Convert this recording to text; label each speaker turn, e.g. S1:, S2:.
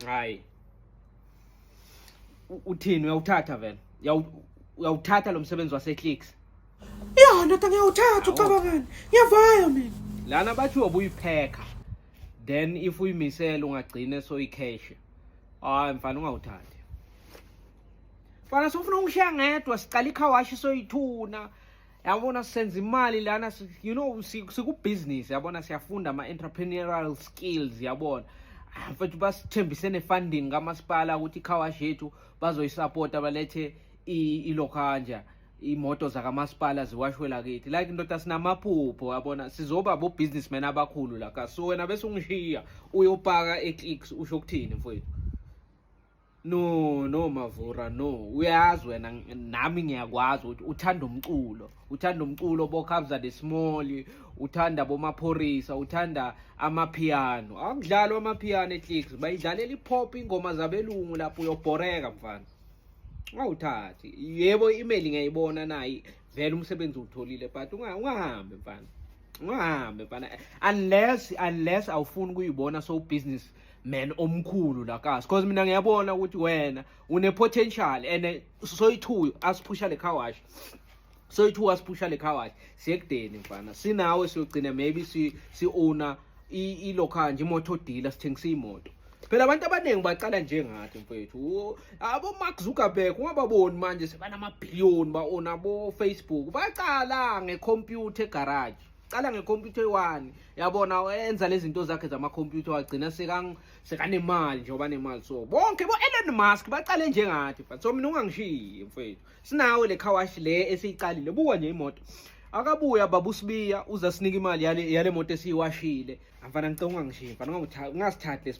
S1: Hayi. Uthini uyawuthatha vele? Uyawuthatha lo msebenzi waseClicks?
S2: Ya, ndoda ngiyawuthatha ucabangani. Ngiyavaya mina.
S1: Lana bathi ubuyipheka. Then if uyimisela ungagcina soyikheshe. Hayi mfana ungawuthathi. Mfana sofuna ungishiya ngedwa sicala ikhawashi soyithuna. Yabona senza imali lana siku business yabona siyafunda ama entrepreneurial skills yabona. Mfethu basithembisene funding kamasipala ukuthi ikhawashi yethu bazoyisupport abalethe ilokhanja imoto zakamasipala ziwashwe la kithi like indoda sinamaphupho yabona sizoba bo businessmen abakhulu la ka so wena bese ungishiya uyopaka eClicks usho ukuthini mfethu no Mavura no uyazi wena nami ngiyakwazi ukuthi uthanda umculo boKhabza the Small uthanda bomaphorisa uthanda amapiano akudlalwa amapiano eClicks bayidlalela iPop ingoma zabelungu lapho uyobhoreka mfana ngawuthathi yebo email ngiyayibona nayi vele umsebenzi utholile but ungahambe mfana unless awufuni ukuyibona so business man omkhulu la kasi because mina ngiyabona ukuthi wena une potential and soyithu asipusha le khawashi siyekudeni mfana sinawe siyogcina maybe si owner ilokhanje imoto dealer sithengisa imoto phela abantu abaningi bacala njengathi mfethu abo Mark Zuckerberg ungababoni manje sebanama billion ba owner abo Facebook bacala ngecomputer garage cala ngecomputer 1 yabona wenza lezi zinto zakhe zama computer wagcina sekanemali nje obanemali so bonke bo Elon Musk bacale njengathi but so mina ungangishiyi mfethu sinawe le khawashi le esiyicalile buka nje imoto akabuya babusibiya uza sinika imali yale moto esiyiwashile mfana ngicela ungangishiyi mfana ungasithathe